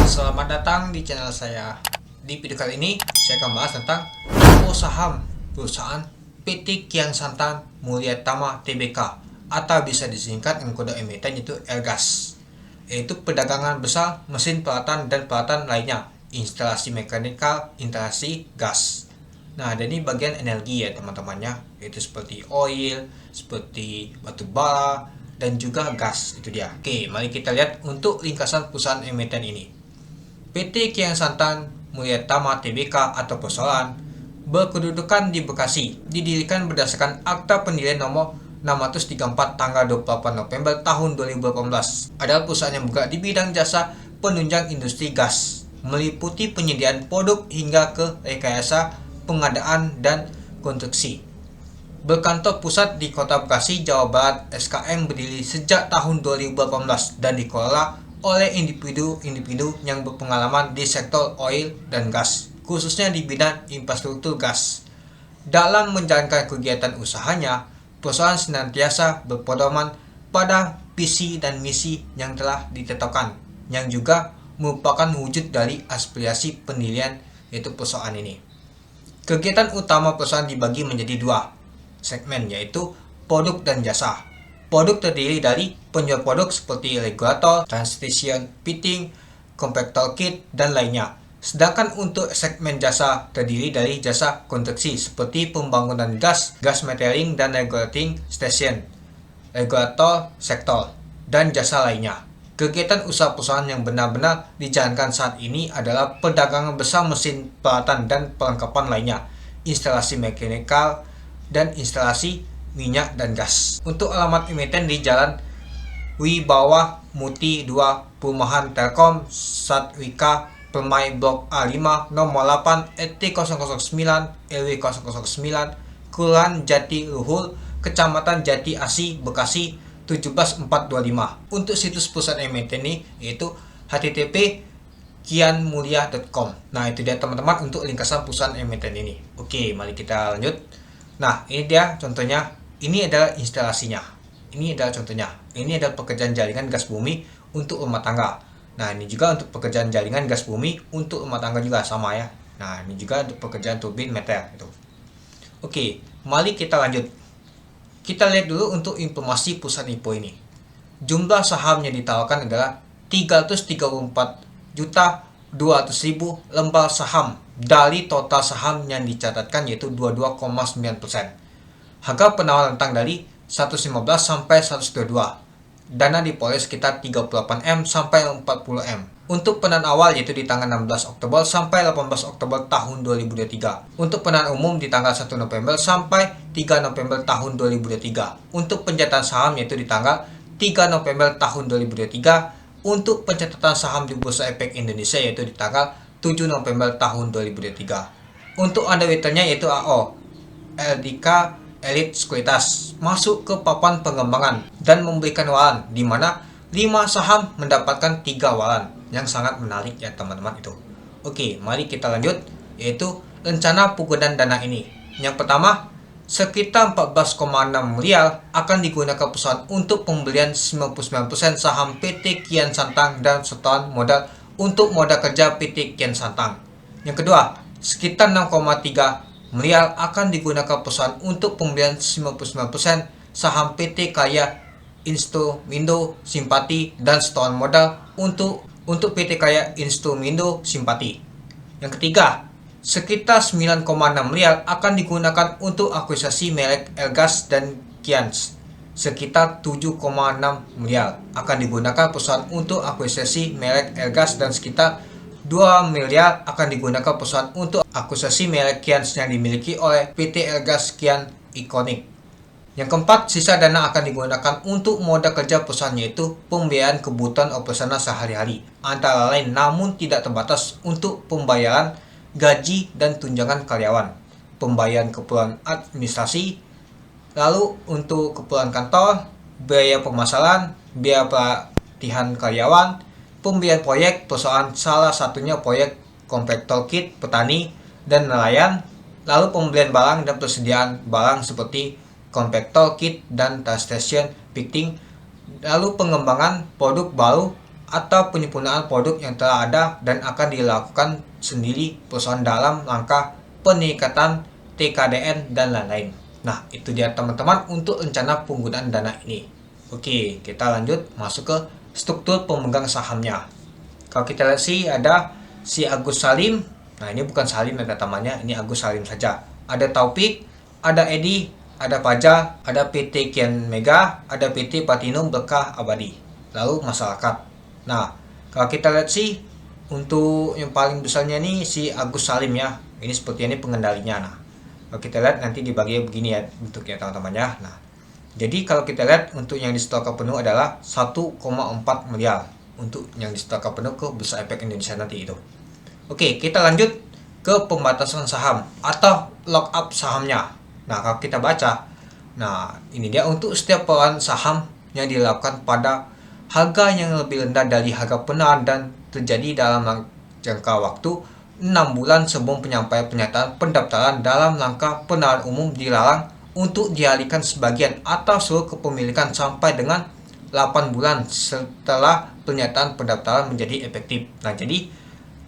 Selamat datang di channel saya. Di video kali ini saya akan bahas tentang info saham perusahaan PT Kian Santang Mulia Tama Tbk atau bisa disingkat dengan kode emiten yaitu Ergas, yaitu perdagangan besar mesin peralatan dan peralatan lainnya, instalasi mekanikal, instalasi gas. Nah, dan ini bagian energi ya teman-temannya, yaitu seperti oil, seperti batu bara, dan juga gas, itu dia. Oke, mari kita lihat untuk ringkasan perusahaan emiten ini. PT Kian Santang Mulia Tama Tbk atau persoalan berkedudukan di Bekasi, didirikan berdasarkan Akta Pendirian nomor 634 tanggal 28 November tahun 2018. Adalah perusahaan yang bergerak di bidang jasa penunjang industri gas, meliputi penyediaan produk hingga ke rekayasa, pengadaan, dan konstruksi. Berkantor pusat di Kota Bekasi, Jawa Barat, SKM berdiri sejak tahun 2018 dan dikelola oleh individu-individu yang berpengalaman di sektor oil dan gas, khususnya di bidang infrastruktur gas. Dalam menjalankan kegiatan usahanya, perusahaan senantiasa berpedoman pada visi dan misi yang telah ditetapkan, yang juga merupakan wujud dari aspirasi pendirian yaitu perusahaan ini. Kegiatan utama perusahaan dibagi menjadi dua segmen, yaitu produk dan jasa. Produk terdiri dari penjual produk seperti regulator, transmission, fitting, compactor kit, dan lainnya. Sedangkan untuk segmen jasa terdiri dari jasa konstruksi seperti pembangunan gas metering dan regulating station, regulator sektor, dan jasa lainnya. Kegiatan usaha perusahaan yang benar-benar dijalankan saat ini adalah perdagangan besar mesin peralatan dan perlengkapan lainnya, instalasi mekanikal, dan instalasi minyak dan gas. Untuk alamat emiten di Jalan Wibawa Muti 2, Perumahan Telkom, Satwika, Permai Blok A5, nomor 8, RT 009, RW 009, Kelurahan Jati Luhur, Kecamatan Jati Asi, Bekasi 17425. Untuk situs perusahaan emiten ini yaitu http kianmulia.com. Nah, itu dia teman-teman untuk ringkasan perusahaan emiten ini. Oke, mari kita lanjut. Nah, ini dia contohnya. Ini adalah instalasinya. Ini adalah contohnya. Ini adalah pekerjaan jaringan gas bumi untuk rumah tangga. Nah, ini juga untuk pekerjaan jaringan gas bumi untuk rumah tangga juga sama ya. Nah, ini juga untuk pekerjaan turbin meter itu. Oke, mari kita lanjut. Kita lihat dulu untuk informasi perusahaan info ini. Jumlah saham yang ditawarkan adalah 334.200.000 lembar saham dari total saham yang dicatatkan yaitu 22,9%. Harga penawaran rentang dari 115 sampai 122. Dana diperoleh sekitar 38M sampai 40M. Untuk penawaran awal yaitu di tanggal 16 Oktober sampai 18 Oktober tahun 2023. Untuk penawaran umum di tanggal 1 November sampai 3 November tahun 2023. Untuk pencatatan saham yaitu di tanggal 3 November tahun 2023. Untuk pencatatan saham di Bursa Efek Indonesia yaitu di tanggal 7 November tahun 2023. Untuk underwriternya yaitu AO, LDK Elite Sekuritas, masuk ke papan pengembangan dan memberikan waran, di mana 5 saham mendapatkan 3 waran, yang sangat menarik ya teman-teman itu. Oke, mari kita lanjut, yaitu rencana penggunaan dana ini. Yang pertama, sekitar 14,6 miliar akan digunakan perusahaan untuk pembelian 99% saham PT Kian Santang dan setoran modal untuk modal kerja PT Kian Santang. Yang kedua, sekitar 6,3 miliar akan digunakan perusahaan untuk pembelian 99% saham PT Kaya Instrumindo Simpati dan setoran modal untuk PT Kaya Instrumindo Simpati. Yang ketiga, sekitar 9,6 miliar akan digunakan untuk akuisisi merek Ergas dan Kians. Sekitar 7,6 miliar akan digunakan perusahaan untuk akuisisi merek Ergas dan sekitar 2 miliar akan digunakan perusahaan untuk akuisisi merek Kians yang dimiliki oleh PT Ergas Kian Ikonik. Yang keempat, sisa dana akan digunakan untuk modal kerja perusahaan yaitu pembiayaan kebutuhan operasional sehari-hari, antara lain namun tidak terbatas untuk pembayaran gaji dan tunjangan karyawan, pembayaran keperluan administrasi, lalu untuk keperluan kantor, biaya pemasaran, biaya pelatihan karyawan, pembiayaan proyek perusahaan, salah satunya proyek compactor kit petani dan nelayan, lalu pembelian barang dan persediaan barang seperti compactor kit dan transmission fitting, lalu pengembangan produk baru atau penyempurnaan produk yang telah ada dan akan dilakukan sendiri perusahaan dalam langkah peningkatan TKDN dan lain-lain. Nah, itu dia teman-teman untuk rencana penggunaan dana ini. Oke, kita lanjut masuk ke struktur pemegang sahamnya. Kalau kita lihat sih ada si Agus Salim. Nah, ini bukan Salim ada temannya, ini Agus Salim saja. Ada Taufik, ada Edi, ada Fajar, ada PT Kian Mega, ada PT Platinum Berkah Abadi. Lalu masyarakat. Nah, kalau kita lihat sih untuk yang paling besarnya nih si Agus Salim ya. Ini seperti ini pengendalinya. Nah, kalau kita lihat nanti dibagi begini ya bentuknya teman-teman ya. Nah, jadi kalau kita lihat untuk yang disetorkan penuh adalah 1,4 miliar untuk yang disetorkan penuh ke Bursa Efek Indonesia nanti itu. Oke, kita lanjut ke pembatasan saham atau lock up sahamnya. Nah, kalau kita baca, nah ini dia untuk setiap perolehan saham yang dilakukan pada harga yang lebih rendah dari harga penawaran dan terjadi dalam jangka waktu 6 bulan sebelum penyampaian pernyataan pendaftaran dalam langkah penawaran umum dilarang untuk dialihkan sebagian atau seluruh kepemilikan sampai dengan 8 bulan setelah pernyataan pendaftaran menjadi efektif. Nah, jadi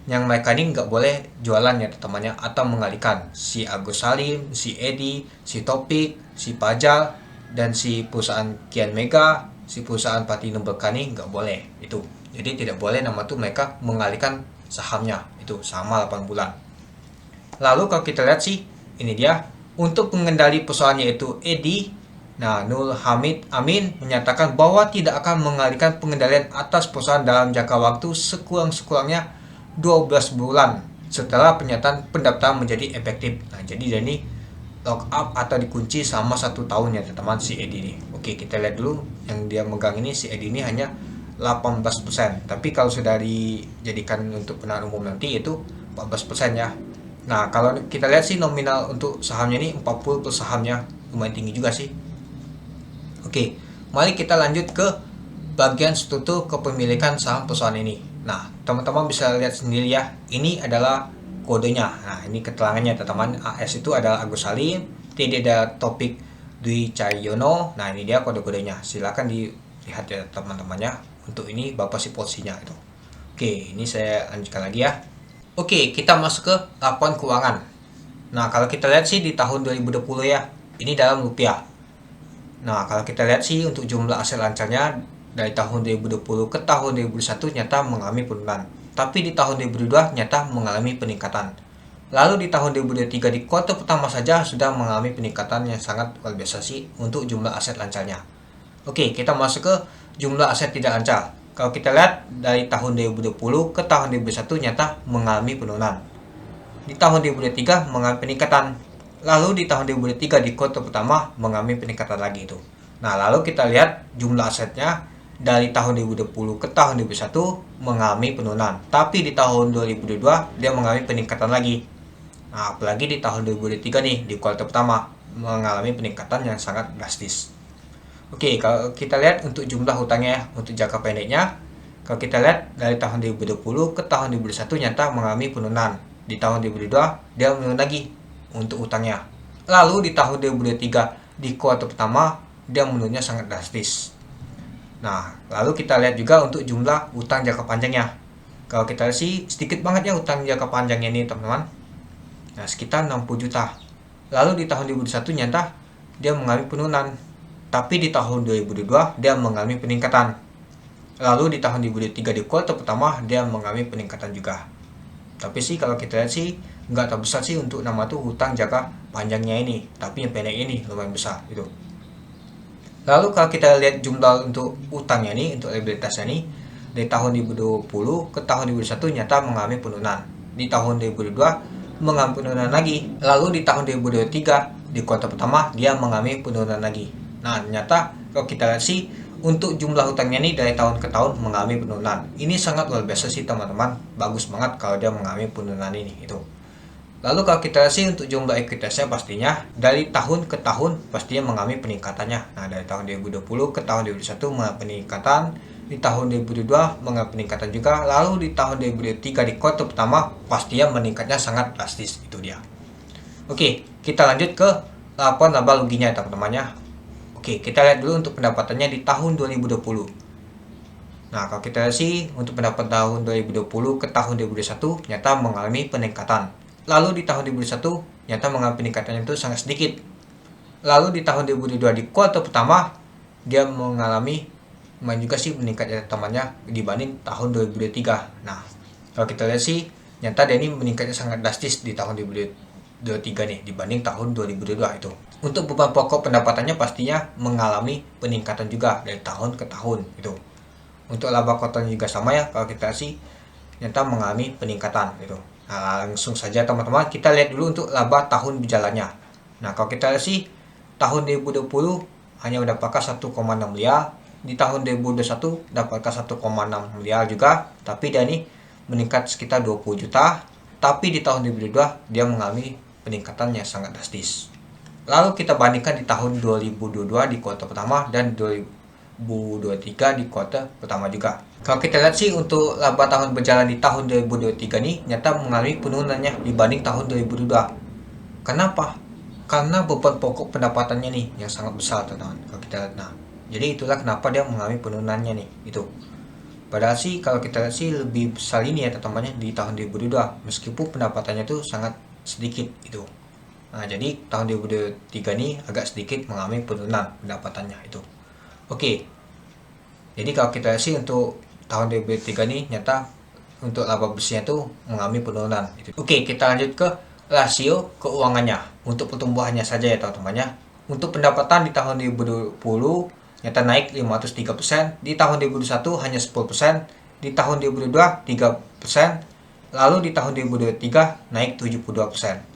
yang mereka ini nggak boleh jualan ya teman-temannya atau mengalihkan. Si Agus Salim, si Edi, si Topik, si Fajar, dan si perusahaan Kian Mega, si perusahaan Platinum Berkah ini nggak boleh itu. Jadi tidak boleh nama tuh mereka mengalihkan sahamnya itu sama 8 bulan. Lalu kalau kita lihat sih ini dia untuk pengendali perusahaan yaitu Edi. Nah, Nur Hamid Amin menyatakan bahwa tidak akan mengalihkan pengendalian atas perusahaan dalam jangka waktu sekurang-kurangnya 12 bulan setelah pernyataan pendaftaran menjadi efektif. Nah, jadi ini lock up atau dikunci selama 1 tahun ya teman-teman si Edi ini. Oke, kita lihat dulu yang dia megang ini si Edi ini hanya 18%. Tapi kalau sudah dijadikan untuk penawaran umum nanti itu 14% ya. Nah, kalau kita lihat sih nominal untuk sahamnya ini 40 per sahamnya, lumayan tinggi juga sih. Oke, mari kita lanjut ke bagian struktur kepemilikan saham perusahaan ini. Nah, teman-teman bisa lihat sendiri ya. Ini adalah kodenya. Nah, ini keterangannya teman-teman. AS itu adalah Agus Salim, TD ada Topik Dwi Cahyono. Nah, ini dia kode-kodenya. Silakan dilihat ya teman-temannya. Untuk ini Bapak si posisinya itu. Oke, ini saya lanjutkan lagi ya. Oke, kita masuk ke laporan keuangan. Nah, kalau kita lihat sih di tahun 2020 ya. Ini dalam rupiah. Nah, kalau kita lihat sih untuk jumlah aset lancarnya dari tahun 2020 ke tahun 2021 nyata mengalami penurunan. Tapi di tahun 2022 nyata mengalami peningkatan. Lalu di tahun 2023 di kuartal pertama saja sudah mengalami peningkatan yang sangat luar biasa sih untuk jumlah aset lancarnya. Oke, kita masuk ke jumlah aset tidak lancar. Kalau kita lihat dari tahun 2020 ke tahun 2021 nyata mengalami penurunan. Di tahun 2023 mengalami peningkatan. Lalu di tahun 2023 di kuartal pertama mengalami peningkatan lagi itu. Nah, lalu kita lihat jumlah asetnya dari tahun 2020 ke tahun 2021 mengalami penurunan. Tapi di tahun 2022 dia mengalami peningkatan lagi. Nah, apalagi di tahun 2023 nih di kuartal pertama mengalami peningkatan yang sangat drastis. Oke, kalau kita lihat untuk jumlah hutangnya untuk jangka pendeknya, kalau kita lihat dari tahun 2020 ke tahun 2021 nyata mengalami penurunan. Di tahun 2022 dia menurun lagi untuk hutangnya. Lalu di tahun 2023 di kuartal pertama dia menurunnya sangat drastis. Nah, lalu kita lihat juga untuk jumlah utang jangka panjangnya. Kalau kita lihat sih sedikit banget ya utang jangka panjangnya ini teman-teman. Nah, sekitar 60 juta. Lalu di tahun 2021 nyata dia mengalami penurunan. Tapi di tahun 2022 dia mengalami peningkatan. Lalu di tahun 2023 di kuartal pertama dia mengalami peningkatan juga. Tapi sih kalau kita lihat sih nggak terlalu besar sih untuk nama tuh hutang jangka panjangnya ini. Tapi yang pendek ini lumayan besar gitu. Lalu kalau kita lihat jumlah untuk utangnya nih, untuk liabilitasnya nih, dari tahun 2020 ke tahun 2021 nyata mengalami penurunan. Di tahun 2022 mengalami penurunan lagi. Lalu di tahun 2023 di kuartal pertama dia mengalami penurunan lagi. Nah, ternyata kalau kita lihat sih untuk jumlah hutangnya ini dari tahun ke tahun mengalami penurunan. Ini sangat luar biasa sih teman-teman. Bagus banget kalau dia mengalami penurunan ini itu. Lalu kalau kita lihat sih untuk jumlah ekuitasnya pastinya dari tahun ke tahun pastinya mengalami peningkatannya. Nah, dari tahun 2020 ke tahun 2021 mengalami peningkatan, di tahun 2022 mengalami peningkatan juga, lalu di tahun 2023 di kuartal pertama pastinya meningkatnya sangat drastis itu dia. Oke, kita lanjut ke laporan laba ruginya teman-temannya. Oke, kita lihat dulu untuk pendapatannya di tahun 2020. Nah, kalau kita lihat sih untuk pendapat tahun 2020 ke tahun 2021 nyata mengalami peningkatan. Lalu di tahun 2021 nyata mengalami peningkatannya itu sangat sedikit. Lalu di tahun 2022 di kuartal pertama dia mengalami lumayan juga sih meningkatnya temannya dibanding tahun 2023. Nah, kalau kita lihat sih nyata dia ini meningkatnya sangat drastis di tahun 2023 nih dibanding tahun 2022 itu. Untuk beban pokok pendapatannya pastinya mengalami peningkatan juga dari tahun ke tahun itu. Untuk laba kuartalnya juga sama ya, kalau kita sih nyata mengalami peningkatan gitu. Nah, langsung saja teman-teman kita lihat dulu untuk laba tahun berjalannya. Nah, kalau kita lihat sih tahun 2020 hanya mendapatkan 1,6 miliar, di tahun 2021 dapatkan 1,6 miliar juga, tapi dia ini meningkat sekitar 20 juta, tapi di tahun 2022 dia mengalami peningkatan yang sangat drastis. Lalu kita bandingkan di tahun 2022 di kuartal pertama dan 2023 di kuartal pertama juga. Kalau kita lihat sih untuk laba tahun berjalan di tahun 2023 ini nyata mengalami penurunannya dibanding tahun 2022. Kenapa? Karena beban pokok pendapatannya nih yang sangat besar teman-teman. Kalau kita lihat, nah, jadi itulah kenapa dia mengalami penurunannya nih, itu. Padahal sih kalau kita lihat sih lebih besar ini ya teman-temannya di tahun 2022 meskipun pendapatannya tuh sangat sedikit itu. Nah, jadi tahun 2023 ini agak sedikit mengalami penurunan pendapatannya itu. Oke. Jadi kalau kita lihat sih untuk tahun 2023 ini nyata untuk laba bersihnya tuh mengalami penurunan itu. Oke, kita lanjut ke rasio keuangannya. Untuk pertumbuhannya saja ya teman-temannya. Untuk pendapatan di tahun 2020 nyata naik 503%, di tahun 2021 hanya 10%, di tahun 2022 3%, lalu di tahun 2023 naik 72%.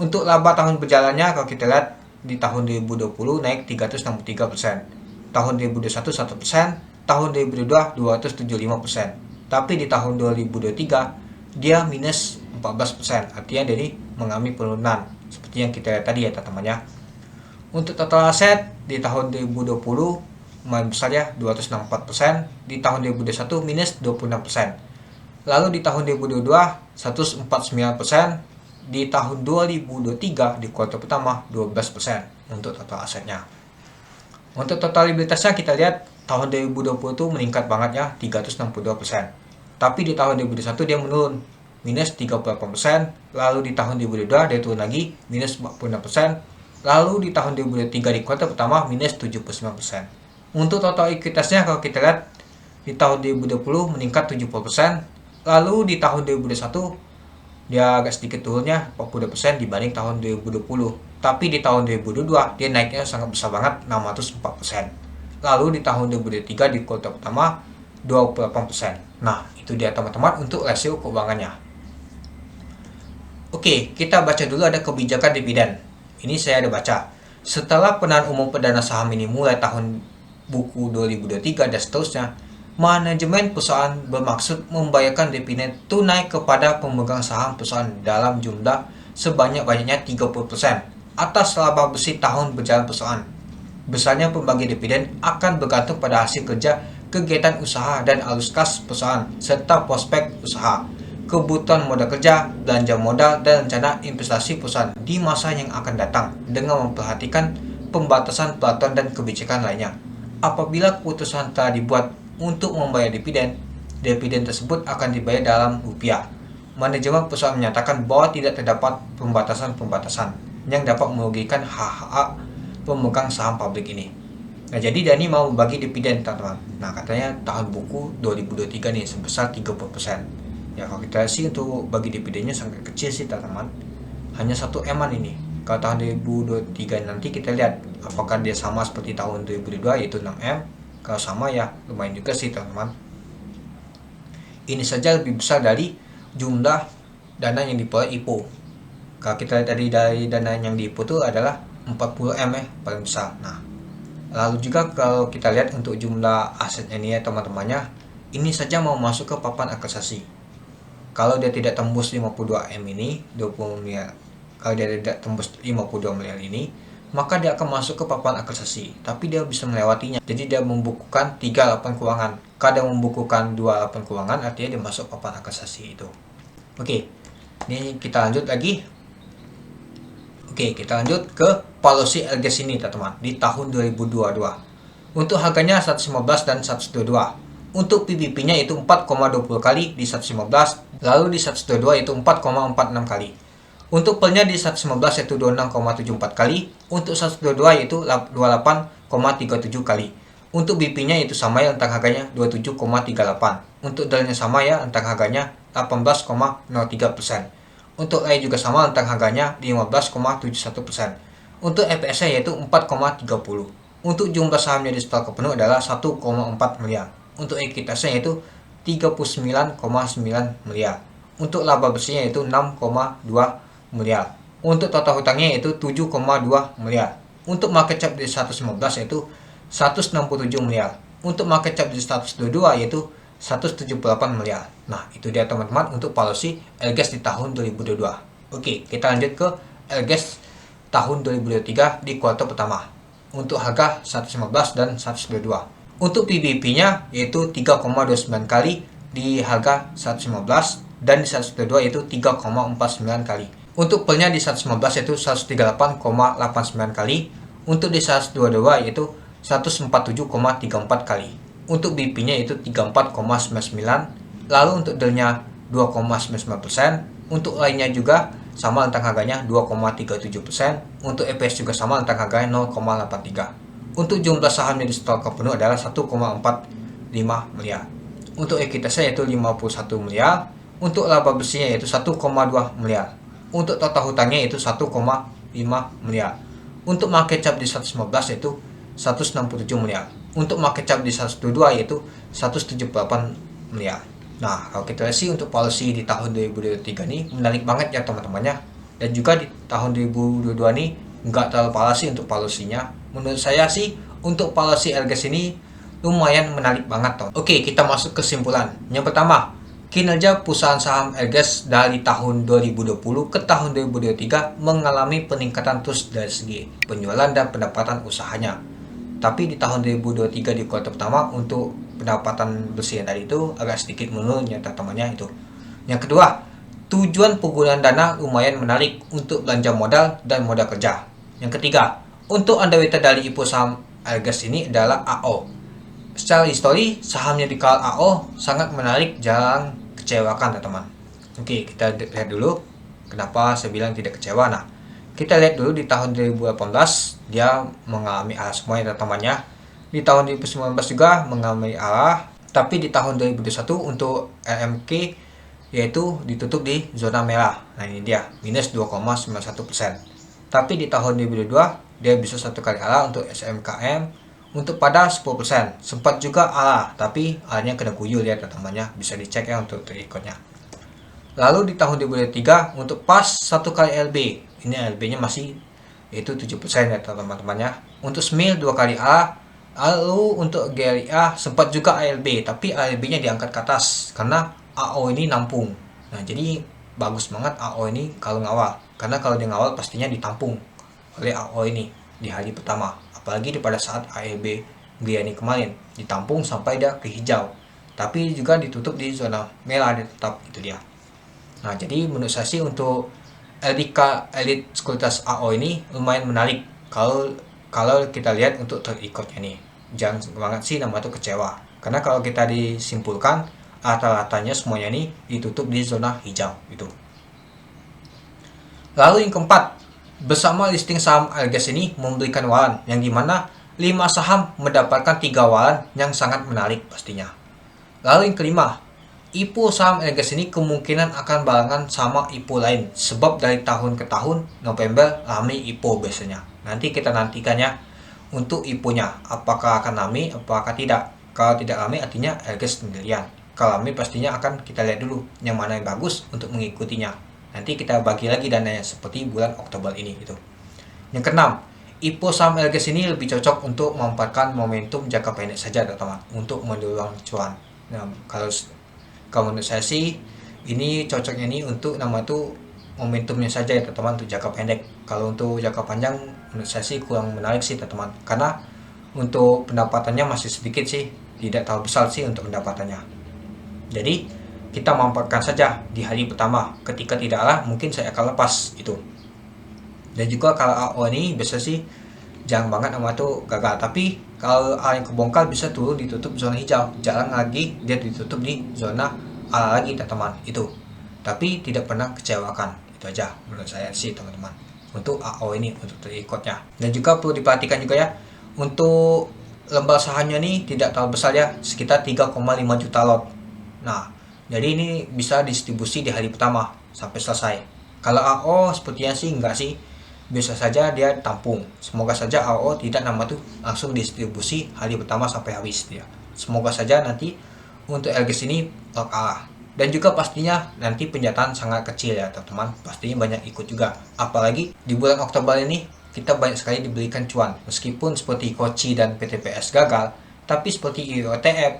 Untuk laba tahun berjalannya kalau kita lihat di tahun 2020 naik 363%, tahun 2021 1%, tahun 2022 275%. Tapi di tahun 2023 dia minus 14%, artinya jadi mengalami penurunan seperti yang kita lihat tadi ya teman-temannya. Untuk total aset di tahun 2020 lumayan besar ya 264%, di tahun 2021 minus 26%. Lalu di tahun 2022 149%, di tahun 2023 di kuartal pertama 12% untuk total asetnya. Untuk totalitasnya kita lihat tahun 2020 itu meningkat banget ya 362%. Tapi di tahun 2021 dia menurun minus 38%, lalu di tahun 2022 dia turun lagi minus 46%, lalu di tahun 2023 di kuartal pertama minus 79%. Untuk total ekuitasnya kalau kita lihat di tahun 2020 meningkat 70%, lalu di tahun 2021 dia agak sedikit turunnya 40% dibanding tahun 2020. Tapi di tahun 2022 dia naiknya sangat besar banget 604%. Lalu di tahun 2023 di kuartal pertama 28%. Nah, itu dia teman-teman untuk rasio keuangannya. Oke, kita baca dulu ada kebijakan dividen. Ini saya ada baca. Setelah penahan umum perdana saham ini mulai tahun buku 2023 dan seterusnya, manajemen perusahaan bermaksud membayarkan dividen tunai kepada pemegang saham perusahaan dalam jumlah sebanyak-banyaknya 30% atas laba bersih tahun berjalan perusahaan. Besarnya pembagi dividen akan bergantung pada hasil kerja kegiatan usaha dan arus kas perusahaan serta prospek usaha, kebutuhan modal kerja, belanja modal, dan rencana investasi perusahaan di masa yang akan datang dengan memperhatikan pembatasan peraturan dan kebijakan lainnya. Apabila keputusan telah dibuat untuk membayar dividen, dividen tersebut akan dibayar dalam rupiah. Manajemen perusahaan menyatakan bahwa tidak terdapat pembatasan-pembatasan yang dapat merugikan hak-hak pemegang saham publik ini. Nah, jadi dia ini mau membagi dividen teman-teman. Nah, katanya tahun buku 2023 nih sebesar 30%. Ya, kalau kita sih untuk bagi dividennya sangat kecil sih teman-teman. Hanya 1 M-an ini. Kalau tahun 2023 nanti kita lihat apakah dia sama seperti tahun 2022 yaitu 6M. Kalau sama ya lumayan juga sih teman-teman. Ini saja lebih besar dari jumlah dana yang diperoleh IPO. Kalau kita lihat dari dana yang di IPO itu adalah 40M ya paling besar. Nah, lalu juga kalau kita lihat untuk jumlah asetnya ini ya teman-temannya, ini saja mau masuk ke papan akusasi. Kalau dia tidak tembus 52M ini, 20 miliar. Kalau dia tidak tembus 52 miliar ini, maka dia akan masuk ke papan akusasi. Tapi dia bisa melewatinya. Jadi dia membukukan 3 laporan keuangan. Kadang membukukan 2 laporan keuangan, artinya dia masuk papan akusasi itu. Oke, ini kita lanjut lagi. Oke, kita lanjut ke policy LGS ini teman-teman di tahun 2022. Untuk harganya 115 dan 122. Untuk PBP-nya itu 4,20 kali di 115, lalu di 122 itu 4,46 kali. Untuk pelnya di 115 yaitu 26,74 kali, untuk 122 yaitu 28,37 kali. Untuk BP-nya itu sama ya, rentang harganya 27,38. Untuk delnya sama ya, rentang harganya 18,03%. Untuk E juga sama, rentang harganya 15,71%. Untuk EPS-nya yaitu 4,30. Untuk jumlah sahamnya di setelah penuh adalah 1,4 miliar. Untuk ekuitasnya yaitu 39,9 miliar. Untuk laba bersihnya yaitu 6,2 miliar. Untuk total hutangnya yaitu 7,2 miliar. Untuk market cap di 115 yaitu 167 miliar. Untuk market cap di 122 yaitu 178 miliar. Nah, itu dia teman-teman untuk policy LGAS di tahun 2022. Oke, kita lanjut ke LGAS tahun 2023 di kuartal pertama. Untuk harga 115 dan 122. Untuk PBP-nya yaitu 3,29 kali di harga 115 dan di 122 yaitu 3,49 kali. Untuk pelnya di 115 yaitu 138,89 kali. Untuk di 122 yaitu 147,34 kali. Untuk BP-nya yaitu 34,99. Lalu untuk delnya 2,99%. Untuk lainnya juga sama, rentang harganya 2,37%. Untuk EPS juga sama, rentang harganya 0,83. Untuk jumlah sahamnya di stok penuh adalah 1,45 miliar. Untuk ekuitasnya yaitu 51 miliar. Untuk laba bersihnya yaitu 1,2 miliar. Untuk total hutangnya yaitu 1,5 miliar. Untuk market cap di 115 yaitu 167 miliar. Untuk market cap di 122 yaitu 178 miliar. Nah, kalau kita lihat sih untuk policy di tahun 2023 ini menarik banget ya teman-temannya. Dan juga di tahun 2022 ini nggak terlalu parah sih untuk policy-nya. Menurut saya sih untuk policy LGAS ini lumayan menarik banget toh. Oke, kita masuk ke kesimpulan. Yang pertama, kinerja perusahaan saham LGAS dari tahun 2020 ke tahun 2023 mengalami peningkatan terus dari segi penjualan dan pendapatan usahanya. Tapi di tahun 2023 di kuartal pertama untuk pendapatan bersih tadi itu agak sedikit menurun ya teman-temannya itu. Yang kedua, tujuan penggunaan dana lumayan menarik untuk belanja modal dan modal kerja. Yang ketiga, untuk underweight dari IPO saham LGAS ini adalah AO. Secara histori, sahamnya di kala AO sangat menarik, jarang kecewakan teman-teman. Oke, kita lihat dulu kenapa saya bilang tidak kecewa. Nah, kita lihat dulu di tahun 2018 dia mengalami arah semuanya teman-temannya. Di tahun 2019 juga mengalami arah, tapi di tahun 2021 untuk LMK yaitu ditutup di zona merah. Nah, ini dia minus 2,91%. Tapi di tahun 2022 dia bisa satu kali arah untuk SMKM untuk pada 10%. Sempat juga arah, tapi arahnya kena guyur ya teman-temannya, bisa dicek ya untuk terikutnya. Lalu di tahun 2023 untuk pas satu kali LB, ini LB-nya masih yaitu 7% ya teman-temannya. Untuk SMIL 2 kali A. Lalu untuk GLIA sempat juga ALB, tapi ALB-nya diangkat ke atas karena AO ini nampung. Nah, jadi bagus banget AO ini kalau ngawal, karena kalau dia ngawal pastinya ditampung oleh AO ini di hari pertama. Apalagi pada saat ALB GLIA ini kemarin ditampung sampai dia ke hijau, tapi juga ditutup di zona merah tetap, itu dia. Nah, jadi menurut saya sih untuk LDK Elite Sekuritas AO ini lumayan menarik kalau kita lihat untuk terikutnya nih. Jangan banget sih nama itu kecewa, karena kalau kita disimpulkan rata-ratanya semuanya nih ditutup di zona hijau itu. Lalu yang keempat, bersama listing saham LGAS ini memberikan waran yang dimana 5 saham mendapatkan 3 waran yang sangat menarik pastinya. Lalu yang kelima, IPO saham LGAS ini kemungkinan akan barengan sama IPO lain, sebab dari tahun ke tahun November rame IPO biasanya. Nanti kita nantikan ya untuk IPO-nya apakah akan rame apakah tidak. Kalau tidak rame artinya LGAS sendirian. Kalau rame pastinya akan kita lihat dulu yang mana yang bagus untuk mengikutinya. Nanti kita bagi lagi dananya seperti bulan Oktober ini gitu. Yang keenam, IPO saham LGAS ini lebih cocok untuk memanfaatkan momentum jangka pendek saja teman-teman untuk mendulang cuan. Nah, kalau menurut saya sih ini cocoknya nih untuk nama itu momentumnya saja ya teman-teman untuk jangka pendek. Kalau untuk jangka panjang menurut saya sih kurang menarik sih teman-teman, karena untuk pendapatannya masih sedikit sih, tidak terlalu besar sih untuk pendapatannya. Jadi kita manfaatkan saja di hari pertama, ketika tidak lah mungkin saya akan lepas itu. Dan juga kalau AO ini biasa sih jarang banget nama itu gagal, tapi Kalau A yang kebongkar bisa turun ditutup zona hijau, jarang lagi dia ditutup di zona A lagi teman-teman itu. Tapi tidak pernah kecewakan, itu aja menurut saya sih teman-teman untuk AO ini, untuk terikutnya. Dan juga perlu diperhatikan juga ya, untuk lembar sahamnya nih tidak terlalu besar ya, sekitar 3,5 juta lot. Nah, jadi ini bisa distribusi di hari pertama sampai selesai. Kalau AO sepertinya sih enggak sih, bisa saja dia tampung. Semoga saja AO tidak nama tuh langsung distribusi hari pertama sampai habis dia. Semoga saja nanti untuk LGS ini kalah. Dan juga pastinya nanti penjataan sangat kecil ya teman-teman, pastinya banyak ikut juga. Apalagi di bulan Oktober ini kita banyak sekali diberikan cuan, meskipun seperti Koci dan PTPS gagal, tapi seperti IOTF,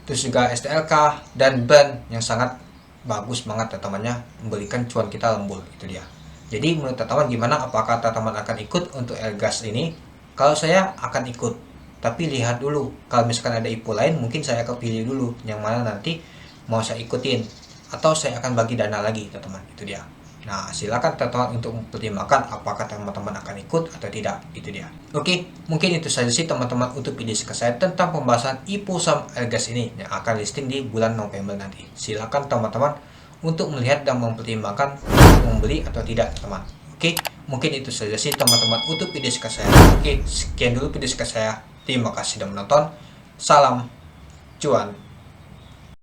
terus juga STLK dan BAN yang sangat bagus banget teman-temannya, memberikan cuan kita lembur, itu dia. Jadi menurut teman-teman gimana, apakah teman-teman akan ikut untuk LGAS ini? Kalau saya akan ikut, tapi lihat dulu, kalau misalkan ada IPO lain mungkin saya akan pilih dulu yang mana nanti mau saya ikutin, atau saya akan bagi dana lagi teman-teman, itu dia. Nah, silakan teman-teman untuk mempertimbangkan apakah teman-teman akan ikut atau tidak, itu dia. Oke, mungkin itu saja sih teman-teman untuk video saya tentang pembahasan IPO saham LGAS ini yang akan listing di bulan November nanti. Silakan teman-teman untuk melihat dan mempertimbangkan membeli atau tidak teman. Oke, mungkin itu saja sih teman-teman untuk video saya. Oke, sekian dulu video saya. Terima kasih sudah menonton. Salam cuan.